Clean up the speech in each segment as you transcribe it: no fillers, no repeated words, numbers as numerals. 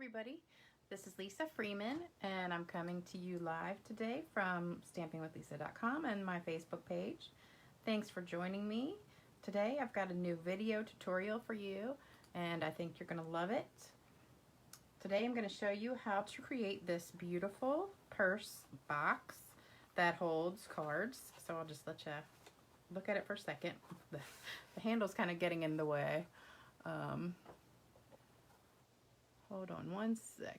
everybody, this is Lisa Freeman and I'm coming to you live today from stampingwithlisa.com and my Facebook page. Thanks for joining me. Today I've got a new video tutorial for you and I think you're going to love it. Today I'm going to show you how to create this beautiful purse box that holds cards. So I'll just let you look at it for a second. The handle's kind of getting in the way. Hold on one second.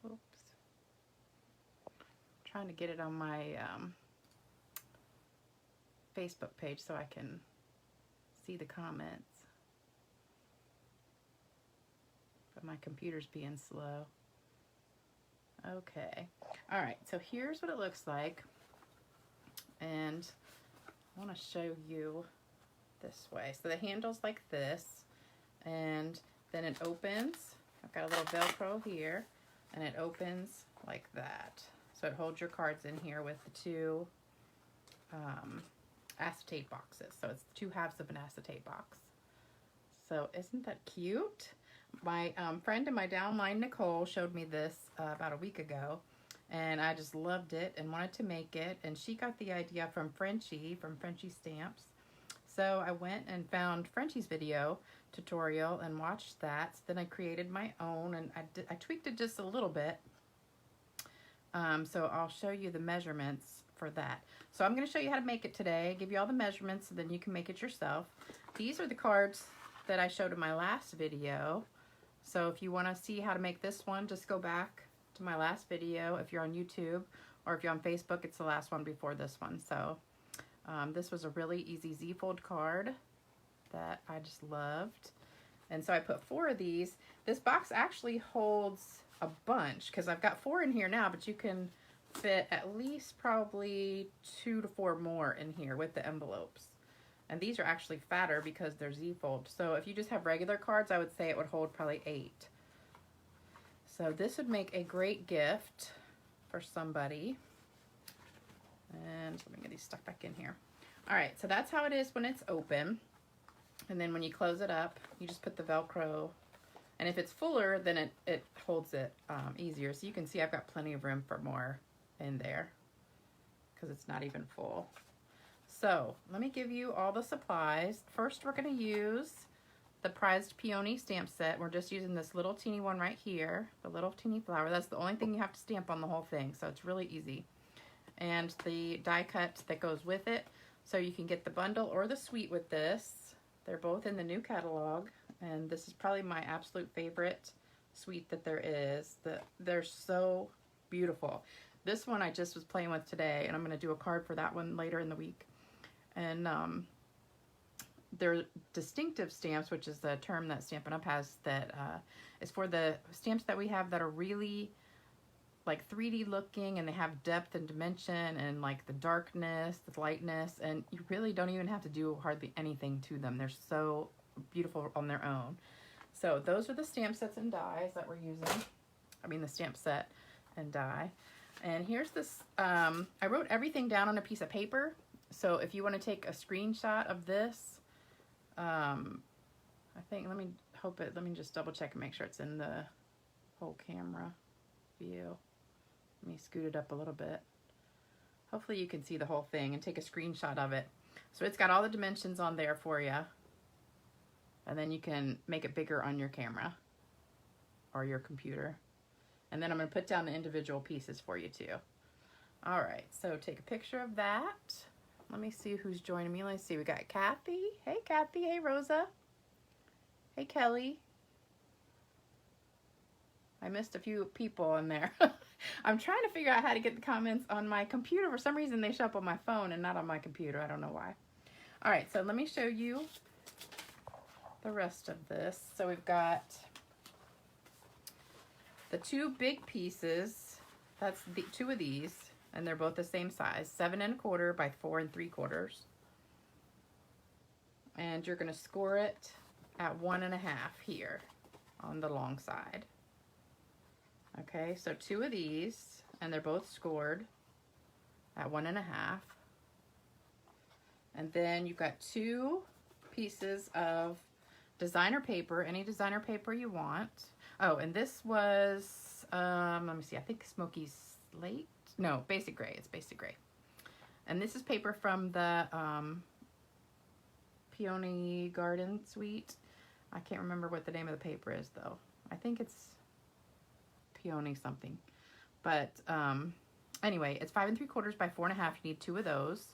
Oops. Trying to get it on my Facebook page so I can see the comments. But my computer's being slow. Okay. Alright, so here's what it looks like. And I want to show you this way. So the handle's like this. And then it opens. I've got a little Velcro here, and it opens like that. So it holds your cards in here with the two acetate boxes. So it's 2 halves of an acetate box. So isn't that cute? My friend in my downline, Nicole, showed me this about a week ago, and I just loved it and wanted to make it. And she got the idea from Frenchie, from Frenchie Stamps. So I went and found Frenchie's video tutorial and watched that. So then I created my own, and I tweaked it just a little bit. So I'll show you the measurements for that. So I'm going to show you how to make it today, give you all the measurements so then you can make it yourself. These are the cards that I showed in my last video. So if you want to see how to make this one, just go back to my last video if you're on YouTube, or if you're on Facebook, it's the last one before this one. So this was a really easy Z-fold card that I just loved. And so I put 4 of these. This box actually holds a bunch because I've got 4 in here now, but you can fit at least probably 2 to 4 more in here with the envelopes. And these are actually fatter because they're Z-fold. So if you just have regular cards, I would say it would hold probably 8. So this would make a great gift for somebody. And let me get these stuck back in here. All right, so that's how it is when it's open. And then when you close it up, you just put the Velcro. And if it's fuller, then it holds it easier. So you can see I've got plenty of room for more in there because it's not even full. So let me give you all the supplies. First, we're going to use the prized Peony stamp set. We're just using this little teeny one right here, the little teeny flower. That's the only thing you have to stamp on the whole thing, so it's really easy. And the die cut that goes with it. So you can get the bundle or the suite with this. They're both in the new catalog, and this is probably my absolute favorite suite that there is. They're so beautiful. This one I just was playing with today, and I'm going to do a card for that one later in the week. And they're distinctive stamps, which is the term that Stampin' Up! Has, that is for the stamps that we have that are really like 3D looking, and they have depth and dimension and like the darkness, the lightness, and you really don't even have to do hardly anything to them. They're so beautiful on their own. So those are the stamp sets and dies that we're using. I mean the stamp set and die. And here's this, I wrote everything down on a piece of paper. So if you want to take a screenshot of this, I think, let me just double check and make sure it's in the whole camera view. Let me scoot it up a little bit. Hopefully you can see the whole thing and take a screenshot of it. So it's got all the dimensions on there for you. And then you can make it bigger on your camera or your computer. And then I'm going to put down the individual pieces for you too. All right, so take a picture of that. Let me see who's joining me. Let's see, we got Kathy. Hey Kathy, hey Rosa. Hey Kelly. I missed a few people in there. I'm trying to figure out how to get the comments on my computer. For some reason they show up on my phone and not on my computer. I don't know why. All right, so let me show you the rest of this. So we've got the 2 big pieces. That's the 2 of these, and they're both the same size, 7 1/4 by 4 3/4. And you're going to score it at 1 1/2 here on the long side. Okay, so 2 of these, and they're both scored at 1 1/2. And then you've got 2 pieces of designer paper, any designer paper you want. Oh, and this was, let me see, I think Smoky Slate? No, Basic Gray. It's Basic Gray. And this is paper from the Peony Garden Suite. I can't remember what the name of the paper is, though. I think it's Peony something. But anyway, it's 5 3/4 by 4 1/2. You need 2 of those.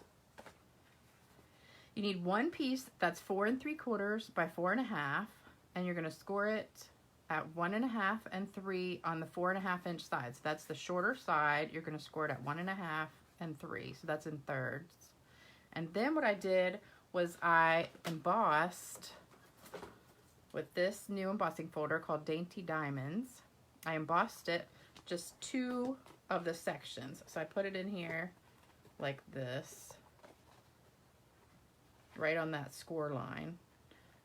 You need one piece that's 4 3/4 by 4 1/2, and you're going to score it at 1 1/2 and 3 on the 4 1/2 inch side. So that's the shorter side. You're going to score it at 1 1/2 and 3. So that's in thirds. And then what I did was I embossed with this new embossing folder called Dainty Diamonds. I embossed it just 2 of the sections. So I put it in here like this, right on that score line,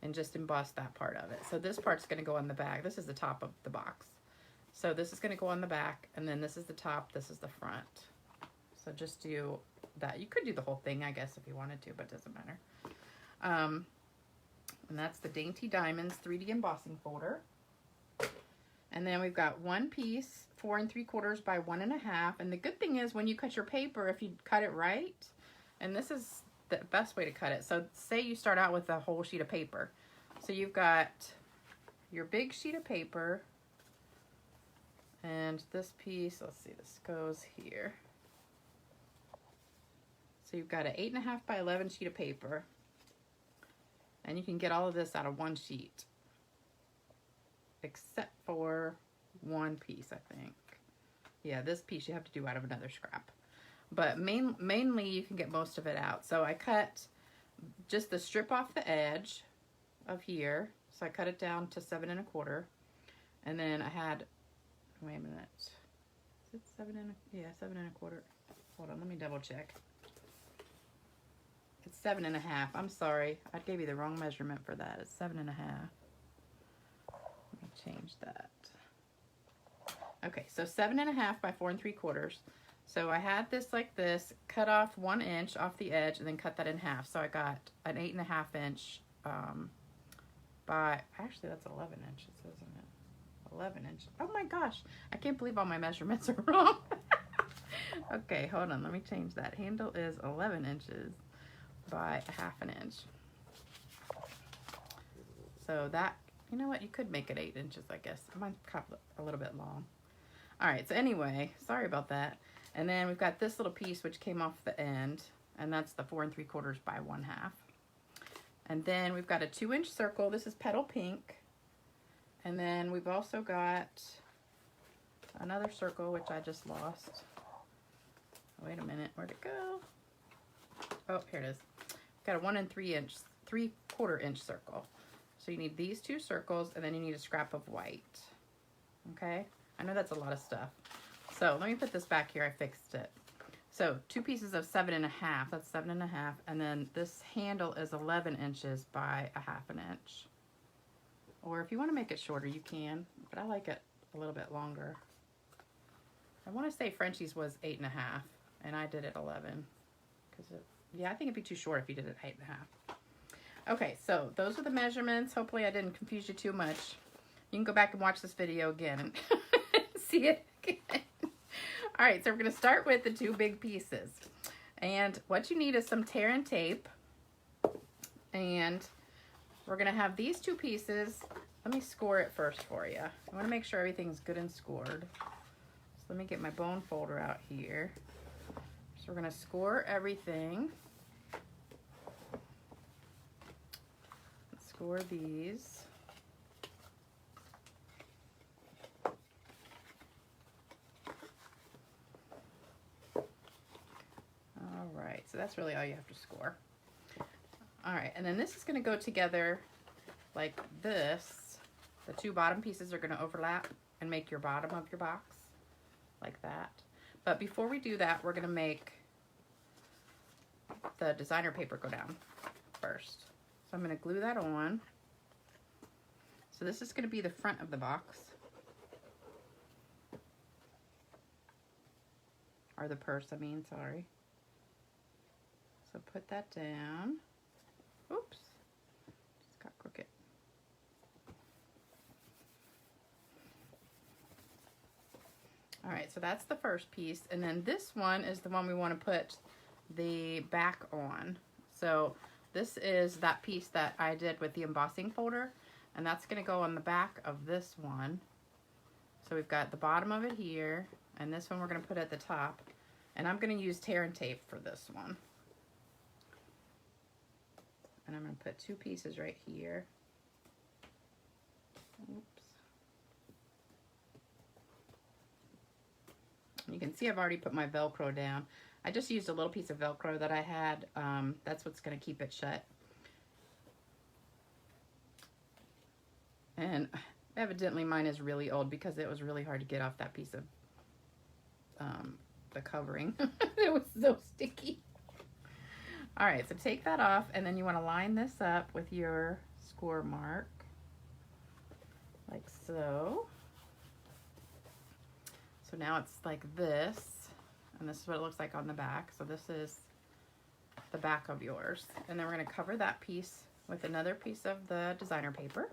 and just embossed that part of it. So this part's going to go on the back. This is the top of the box. So this is going to go on the back, and then this is the top, this is the front. So just do that. You could do the whole thing, I guess, if you wanted to, but it doesn't matter. And that's the Dainty Diamonds 3D embossing folder. And then we've got one piece, 4 3/4 by 1 1/2. And the good thing is when you cut your paper, if you cut it right, and this is the best way to cut it. So say you start out with a whole sheet of paper. So you've got your big sheet of paper, and this piece, let's see, this goes here. So you've got an 8 1/2 by 11 sheet of paper, and you can get all of this out of one sheet, except for one piece, I think. Yeah, this piece you have to do out of another scrap. But mainly you can get most of it out. So I cut just the strip off the edge of here. So I cut it down to 7 1/4. And then I had, wait a minute. Is it 7 1/4. Hold on, let me double check. It's 7 1/2. I'm sorry. I gave you the wrong measurement for that. It's 7 1/2. Let me change that. Okay, so 7 1/2 by 4 3/4. So I had this like this, cut off 1 inch off the edge, and then cut that in half. So I got an 8 1/2 inch by, actually that's 11 inches, isn't it? 11 inches. Oh my gosh, I can't believe all my measurements are wrong. Okay, hold on, let me change that. Handle is 11 inches by 1/2 inch. So that, you know what, you could make it 8 inches, I guess. I might cut a little bit long. All right, so anyway, sorry about that. And then we've got this little piece which came off the end, and that's the 4 3/4 by 1/2. And then we've got a 2 inch circle. This is Petal Pink. And then we've also got another circle which I just lost. Wait a minute, where'd it go? Oh, here it is. Got a 1 3/4 inch circle. So you need these 2 circles, and then you need a scrap of white. Okay, I know that's a lot of stuff. So let me put this back here. I fixed it. So 2 pieces of 7 1/2. That's 7 1/2. And then this handle is 11 inches by 1/2 inch. Or if you want to make it shorter, you can. But I like it a little bit longer. I want to say Frenchie's was 8 1/2, and I did it 11. Yeah, I think it'd be too short if you did it 8 1/2. Okay, so those are the measurements. Hopefully I didn't confuse you too much. You can go back and watch this video again and see it again. All right, so we're going to start with the 2 big pieces. And what you need is some tear and tape. And we're going to have these 2 pieces. Let me score it first for you. I want to make sure everything's good and scored. So let me get my bone folder out here. So we're going to score everything. Let's score these. So that's really all you have to score. All right, and then this is going to go together like this. The 2 bottom pieces are going to overlap and make your bottom of your box, like that. But before we do that, we're going to make the designer paper go down first. So I'm going to glue that on. So this is going to be the front of the box. Or the purse, I mean, sorry. So put that down. Oops, just got crooked. All right, so that's the first piece. And then this one is the one we want to put the back on. So this is that piece that I did with the embossing folder, and that's going to go on the back of this one. So we've got the bottom of it here, and this one we're going to put at the top. And I'm going to use tear and tape for this one. And I'm going to put two pieces right here. Oops. You can see I've already put my Velcro down. I just used a little piece of Velcro that I had. That's what's going to keep it shut. And evidently mine is really old because it was really hard to get off that piece of the covering. It was so sticky. All right, so take that off, and then you want to line this up with your score mark, like so. So now it's like this, and this is what it looks like on the back. So this is the back of yours. And then we're going to cover that piece with another piece of the designer paper.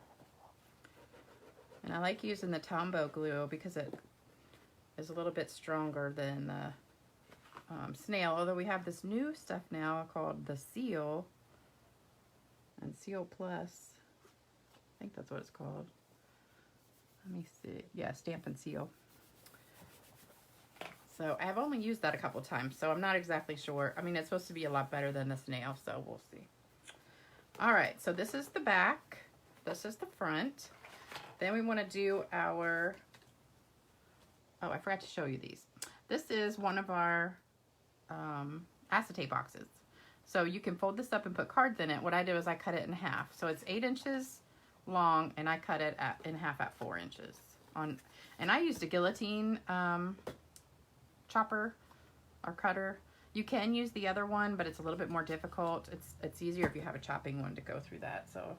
And I like using the Tombow glue because it is a little bit stronger than the snail, although we have this new stuff now called the Seal and Seal Plus. I think that's what it's called. Let me see. Yeah, Stamp and Seal. So I've only used that a couple times, so I'm not exactly sure. I mean, it's supposed to be a lot better than the snail, so we'll see. All right, so this is the back. This is the front. Then we want to do our, oh, I forgot to show you these. This is one of our acetate boxes. So you can fold this up and put cards in it. What I do is I cut it in half. So it's 8 inches long, and I cut it in half at 4 inches. And I used a guillotine chopper or cutter. You can use the other one, but it's a little bit more difficult. It's easier if you have a chopping one to go through that. So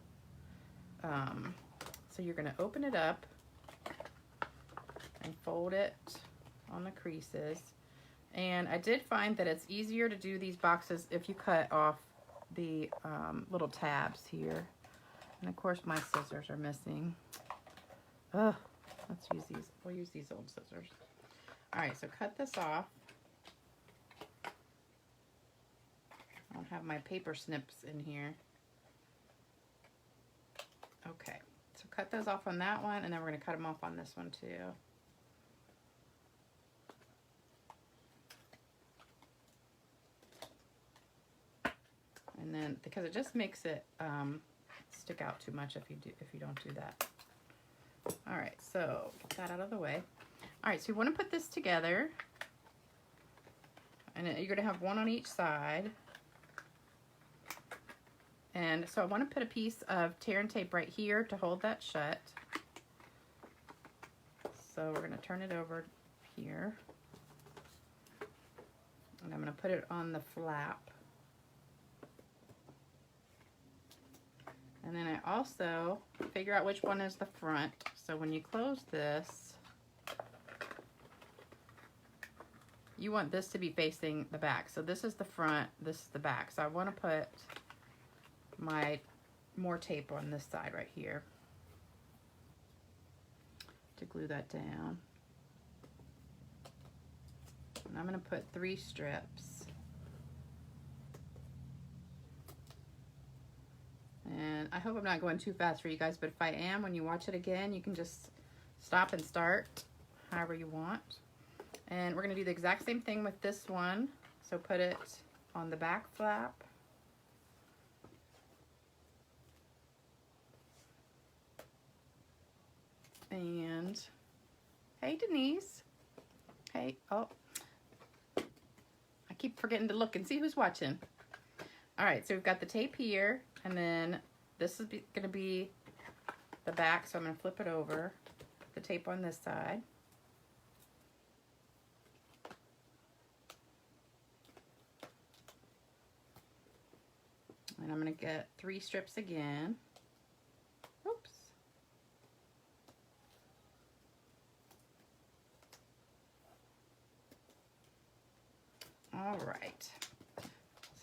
so you're going to open it up and fold it on the creases. And I did find that it's easier to do these boxes if you cut off the little tabs here. And of course my scissors are missing. Ugh, let's use these. We'll use these old scissors. All right, so cut this off. I'll have my paper snips in here. Okay, so cut those off on that one, and then we're going to cut them off on this one too. And then, because it just makes it stick out too much if you don't do that. All right, so get that out of the way. All right, so you want to put this together, and you're going to have one on each side. And so I want to put a piece of tear and tape right here to hold that shut. So we're going to turn it over here, and I'm going to put it on the flap. And then I also figure out which one is the front. So when you close this, you want this to be facing the back. So this is the front, this is the back. So I want to put my more tape on this side right here to glue that down. And I'm going to put 3 strips. And I hope I'm not going too fast for you guys, but if I am, when you watch it again, you can just stop and start however you want. And we're going to do the exact same thing with this one. So put it on the back flap. And hey, Denise. Hey, oh, I keep forgetting to look and see who's watching. All right, so we've got the tape here, and then this is going to be the back, so I'm going to flip it over, put the tape on this side. And I'm going to get 3 strips again. Oops. All right.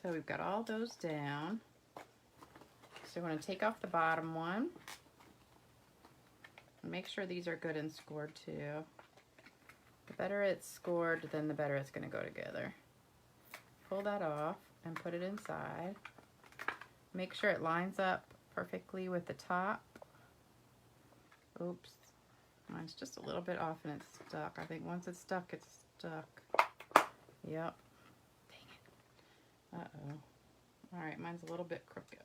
So we've got all those down. So we're going to take off the bottom one. Make sure these are good and scored too. The better it's scored, then the better it's going to go together. Pull that off and put it inside. Make sure it lines up perfectly with the top. Oops. Mine's just a little bit off and it's stuck. I think once it's stuck, it's stuck. Yep. Dang it. Uh-oh. Alright, mine's a little bit crooked.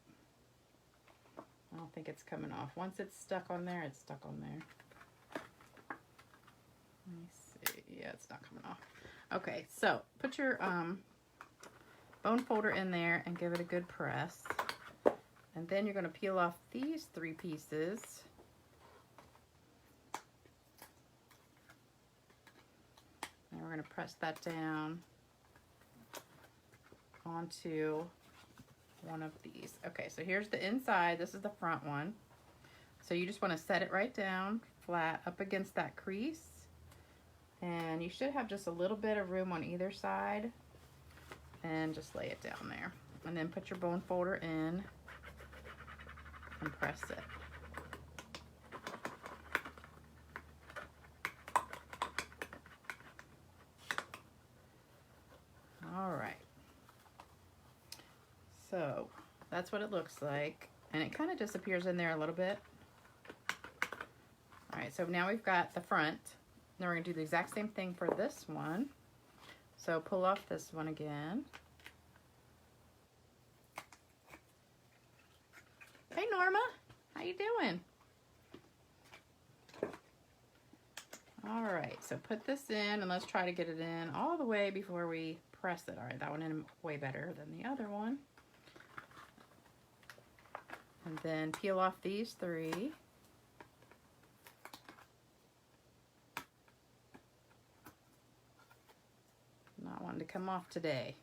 I don't think it's coming off. Once it's stuck on there, it's stuck on there. Let me see. Yeah, it's not coming off. Okay, so put your bone folder in there and give it a good press. And then you're going to peel off these 3 pieces. And we're going to press that down onto one of these. Okay, so here's the inside. This is the front one. So you just want to set it right down flat up against that crease. And you should have just a little bit of room on either side. And just lay it down there. And then put your bone folder in and press it. All right. So that's what it looks like. And it kind of disappears in there a little bit. All right, so now we've got the front. Now we're going to do the exact same thing for this one. So pull off this one again. Hey Norma, how you doing? All right, so put this in and let's try to get it in all the way before we press it. All right, that one in way better than the other one. And then peel off these 3. Not wanting to come off today.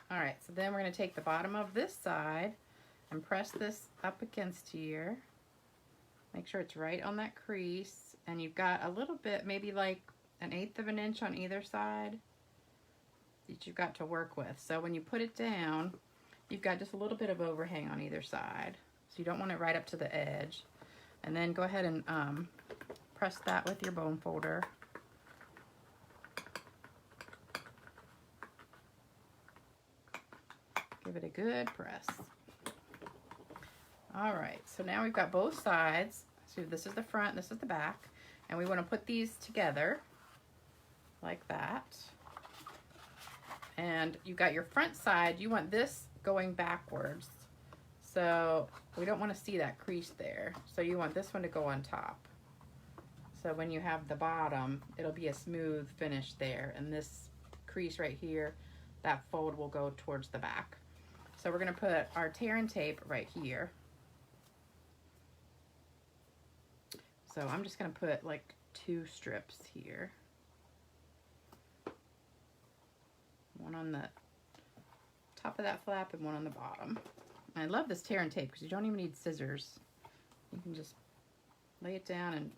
All right, so then we're going to take the bottom of this side and press this up against here. Make sure it's right on that crease. And you've got a little bit, maybe like 1/8 of an inch on either side that you've got to work with. So when you put it down, you've got just a little bit of overhang on either side. So you don't want it right up to the edge. And then go ahead and press that with your bone folder. Give it a good press. All right, so now we've got both sides. So this is the front, this is the back. And we want to put these together like that. And you got your front side, you want this going backwards. So we don't want to see that crease there. So you want this one to go on top. So when you have the bottom, it'll be a smooth finish there. And this crease right here, that fold will go towards the back. So we're going to put our tear and tape right here. So I'm just going to put like 2 strips here. One on the top of that flap and one on the bottom. And I love this tear and tape because you don't even need scissors. You can just lay it down and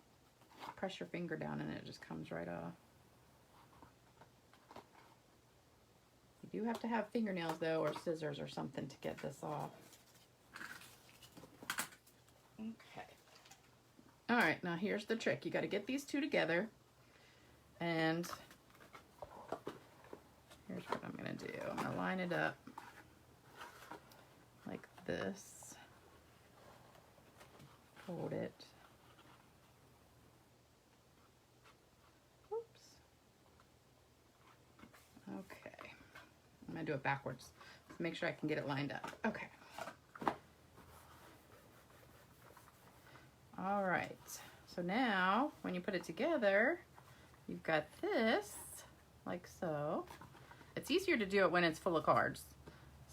press your finger down and it just comes right off. You do have to have fingernails though, or scissors or something to get this off. Okay. All right, now here's the trick. You got to get these 2 together, and here's what I'm going to do. I'm going to line it up like this. Fold it. Oops. Okay. I'm going to do it backwards to make sure I can get it lined up. Okay. All right, so now when you put it together, you've got this like so. It's easier to do it when it's full of cards,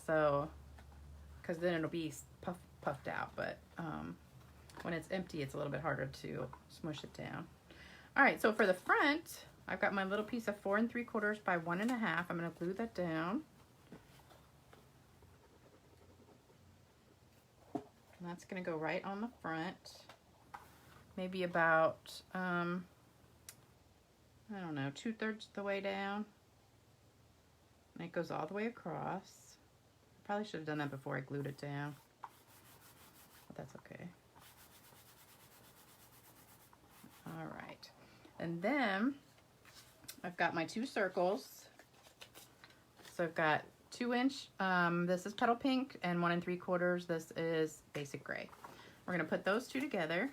so because then it'll be puffed out, but when it's empty, it's a little bit harder to smush it down. All right, so for the front, I've got my little piece of 4 3/4 by 1 1/2. I'm going to glue that down. And that's going to go right on the front. Maybe about, I don't know, 2/3 the way down. And it goes all the way across. Probably should have done that before I glued it down, but that's okay. All right, and then I've got my 2 circles. So I've got 2-inch, this is petal pink, and 1 3/4, this is basic gray. We're gonna put those 2 together.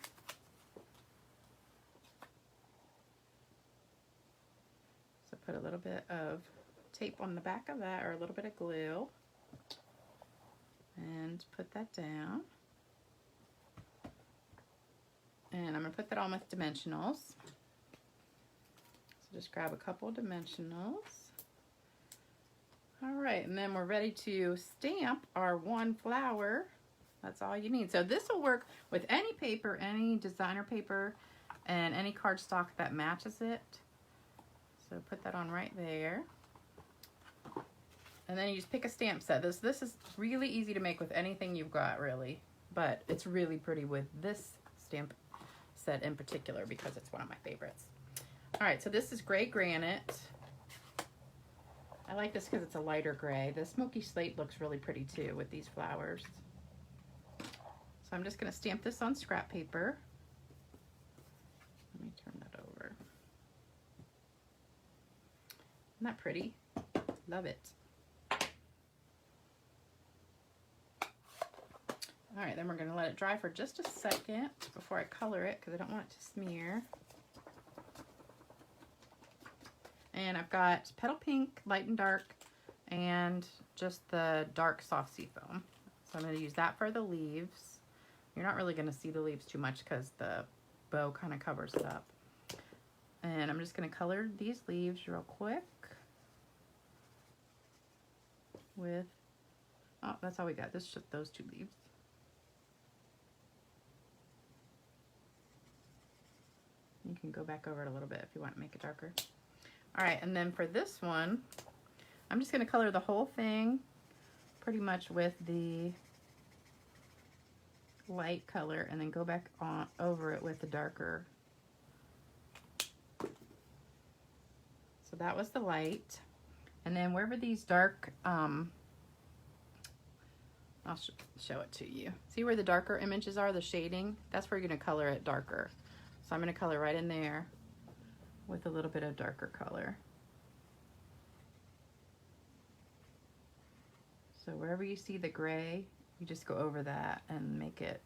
So put a little bit of tape on the back of that, or a little bit of glue, and put that down. And I'm gonna put that on with dimensionals. So just grab a couple dimensionals. All right, and then we're ready to stamp our 1 flower. That's all you need. So this will work with any paper, any designer paper, and any cardstock that matches it. So put that on right there. And then you just pick a stamp set. This is really easy to make with anything you've got, really. But it's really pretty with this stamp set in particular because it's one of my favorites. All right, so this is gray granite. I like this because it's a lighter gray. The smoky slate looks really pretty too with these flowers. So I'm just going to stamp this on scrap paper. Let me turn that over. Isn't that pretty? Love it. All right, then we're going to let it dry for just a second before I color it because I don't want it to smear. And I've got petal pink, light and dark, and just the dark soft seafoam. So I'm going to use that for the leaves. You're not really going to see the leaves too much because the bow kind of covers it up. And I'm just going to color these leaves real quick with, oh, that's all we got. This is just those 2 leaves. You can go back over it a little bit if you want to make it darker. All right, and then for this one, I'm just going to color the whole thing pretty much with the light color and then go back on over it with the darker. So that was the light. And then wherever these dark, I'll show it to you. See where the darker images are, the shading? That's where you're going to color it darker. So I'm going to color right in there with a little bit of darker color. So wherever you see the gray, you just go over that and make it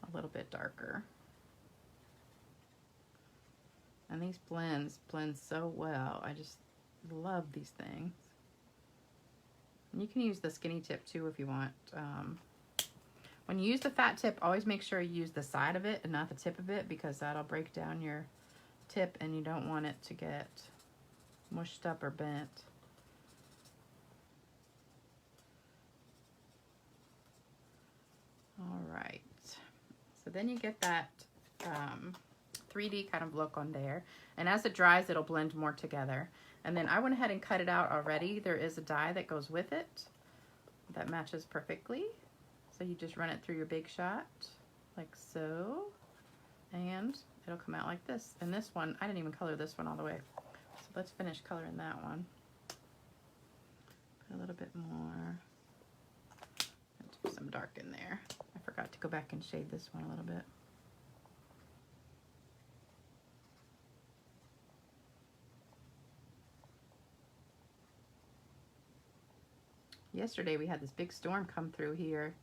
a little bit darker. And these blend so well. I just love these things. And you can use the skinny tip too if you want. When you use the fat tip, always make sure you use the side of it and not the tip of it because that'll break down your tip and you don't want it to get mushed up or bent. All right, so then you get that 3D kind of look on there, and as it dries it'll blend more together. And then I went ahead and cut it out already. There is a die that goes with it that matches perfectly, so you just run it through your Big Shot like so, and it'll come out like this. And this one, I didn't even color this one all the way, so let's finish coloring that one. Put a little bit more, do some dark in there. I forgot to go back and shade this one a little bit. Yesterday we had this big storm come through here,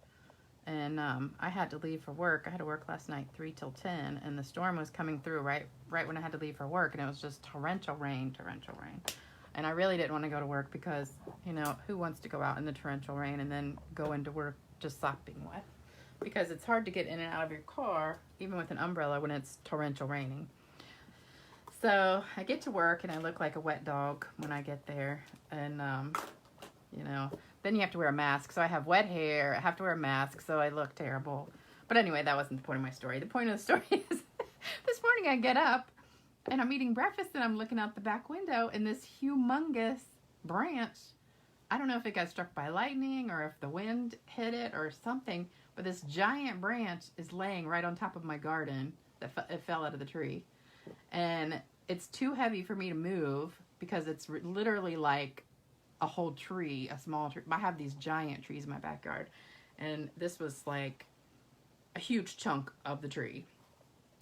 and I had to leave for work. I had to work last night 3 till 10, and the storm was coming through right when I had to leave for work, and it was just torrential rain. And I really didn't want to go to work because, you know, who wants to go out in the torrential rain and then go into work just sopping wet? Because it's hard to get in and out of your car, even with an umbrella, when it's torrential raining. So I get to work and I look like a wet dog when I get there, and you know, then you have to wear a mask. So I have wet hair, I have to wear a mask, so I look terrible. But anyway, that wasn't the point of my story. The point of the story is this morning I get up and I'm eating breakfast and I'm looking out the back window, and this humongous branch, I don't know if it got struck by lightning or if the wind hit it or something, but this giant branch is laying right on top of my garden. It fell out of the tree. And it's too heavy for me to move because it's literally like a whole tree, a small tree. I have these giant trees in my backyard, and this was like a huge chunk of the tree.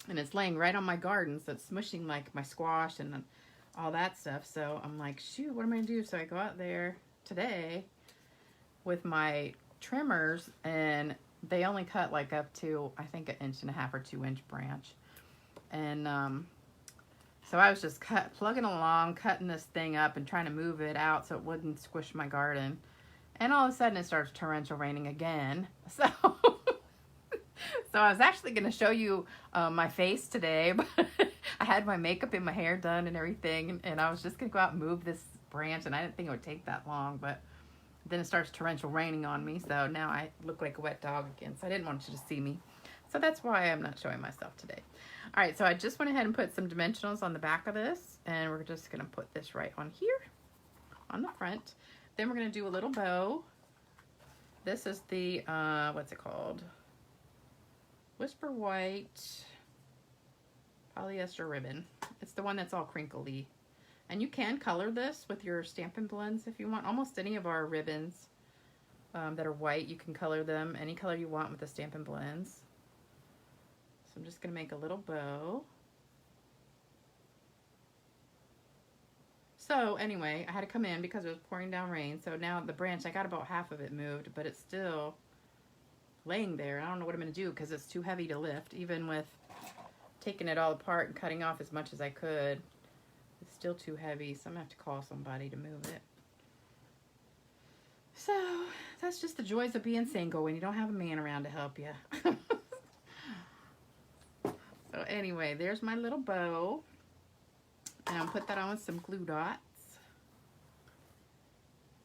And it's laying right on my garden, so it's smushing like my squash and all that stuff. So I'm like, shoot, what am I gonna do? So I go out there today with my trimmers, and they only cut like up to, I think, 1.5 inch or 2-inch branch. And so I was just plugging along, cutting this thing up and trying to move it out so it wouldn't squish my garden. And all of a sudden it starts torrential raining again. So so I was actually going to show you my face today, but I had my makeup and my hair done and everything, and I was just going to go out and move this branch, and I didn't think it would take that long, but then it starts torrential raining on me, so now I look like a wet dog again, so I didn't want you to see me. So that's why I'm not showing myself today. All right, so I just went ahead and put some dimensionals on the back of this, and we're just going to put this right on here on the front. Then we're going to do a little bow. This is the, what's it called? Whisper White polyester ribbon. It's the one that's all crinkly. And you can color this with your Stampin' Blends if you want. Almost any of our ribbons that are white, you can color them any color you want with the Stampin' Blends. So I'm just going to make a little bow. So anyway, I had to come in because it was pouring down rain. So now the branch, I got about half of it moved, but it's still laying there. I don't know what I'm going to do because it's too heavy to lift. Even with taking it all apart and cutting off as much as I could, it's still too heavy. So I'm going to have to call somebody to move it. So that's just the joys of being single when you don't have a man around to help you. So anyway, there's my little bow. And I'll put that on with some glue dots.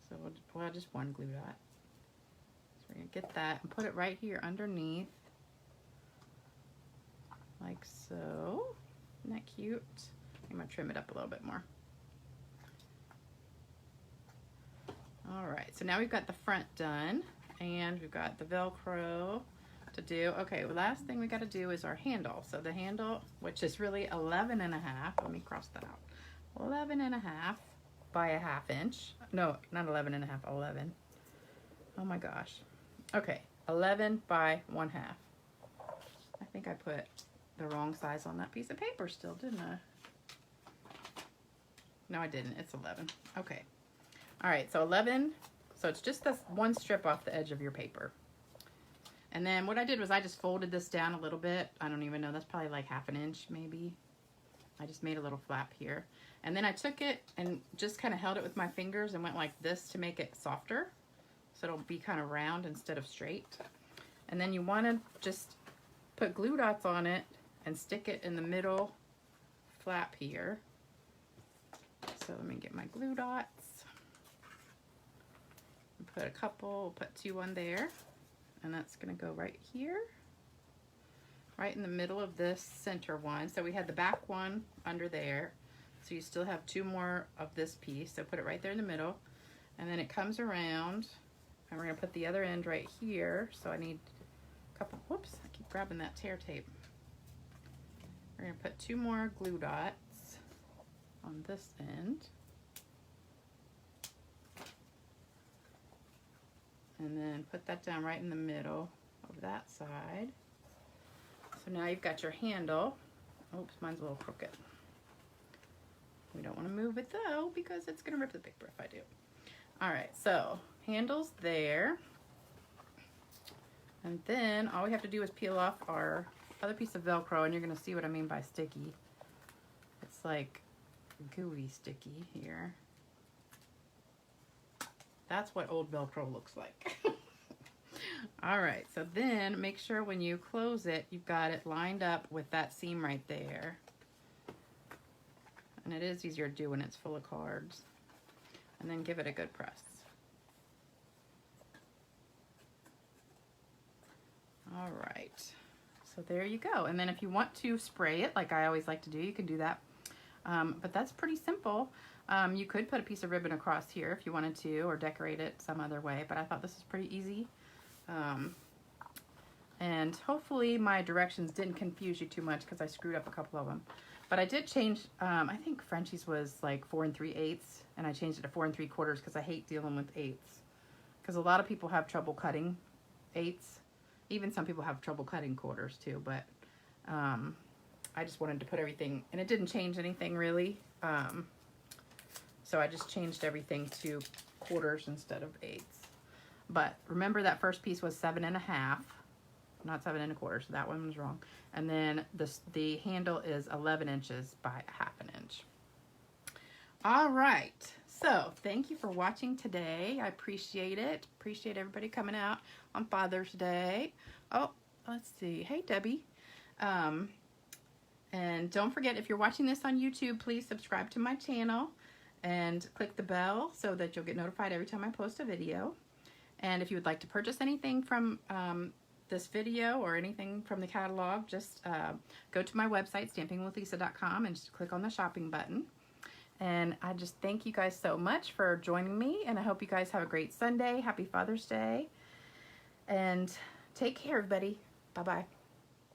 So, well, just one glue dot. So we're going to get that and put it right here underneath. Like so. Isn't that cute? I'm going to trim it up a little bit more. Alright, so now we've got the front done. And we've got the Velcro to do. Okay, the last thing we got to do is our handle. So the handle, which is really 11.5. Let me cross that out. 11.5 by a 1/2 inch. No, not 11.5. 11. Oh my gosh. Okay, 11 by 1/2. I think I put the wrong size on that piece of paper still, didn't I? No, I didn't. It's 11. Okay. All right. So 11. So it's just this one strip off the edge of your paper. And then what I did was I just folded this down a little bit. I don't even know. That's probably like 1/2 inch maybe. I just made a little flap here. And then I took it and just kind of held it with my fingers and went like this to make it softer. So it'll be kind of round instead of straight. And then you want to just put glue dots on it and stick it in the middle flap here. So let me get my glue dots. Put a couple, put 2 on there. And that's going to go right here. Right in the middle of this center one. So we had the back one under there. So you still have 2 more of this piece. So put it right there in the middle. And then it comes around. And we're going to put the other end right here. So I need a couple, whoops, I keep grabbing that tear tape. We're going to put 2 more glue dots on this end. And then put that down right in the middle of that side. So now you've got your handle. Oops, mine's a little crooked. We don't want to move it though because it's going to rip the paper if I do. Alright, so handle's there. And then all we have to do is peel off our other piece of Velcro, and you're going to see what I mean by sticky. It's like gooey sticky here. That's what old Velcro looks like. Alright, so then make sure when you close it, you've got it lined up with that seam right there. And it is easier to do when it's full of cards. And then give it a good press. Alright, so there you go. And then if you want to spray it, like I always like to do, you can do that. But that's pretty simple. You could put a piece of ribbon across here if you wanted to, or decorate it some other way, but I thought this was pretty easy. And hopefully my directions didn't confuse you too much because I screwed up a couple of them. But I did change, I think Frenchie's was like 4 3/8, and I changed it to 4 3/4 because I hate dealing with 8s. Because a lot of people have trouble cutting 8s. Even some people have trouble cutting quarters too, but I just wanted to put everything, and it didn't change anything really. So I just changed everything to quarters instead of eighths. But remember that first piece was 7.5, not 7 1/4, so that one was wrong. And then the handle is 11 inches by 1/2 inch. All right, so thank you for watching today. I appreciate it. Appreciate everybody coming out on Father's Day. Oh, let's see. Hey, Debbie. And don't forget, if you're watching this on YouTube, please subscribe to my channel and click the bell so that you'll get notified every time I post a video. And if you would like to purchase anything from this video or anything from the catalog, just go to my website, stampingwithlisa.com, and just click on the shopping button. And I just thank you guys so much for joining me, and I hope you guys have a great Sunday. Happy Father's Day. And take care, everybody. Bye-bye.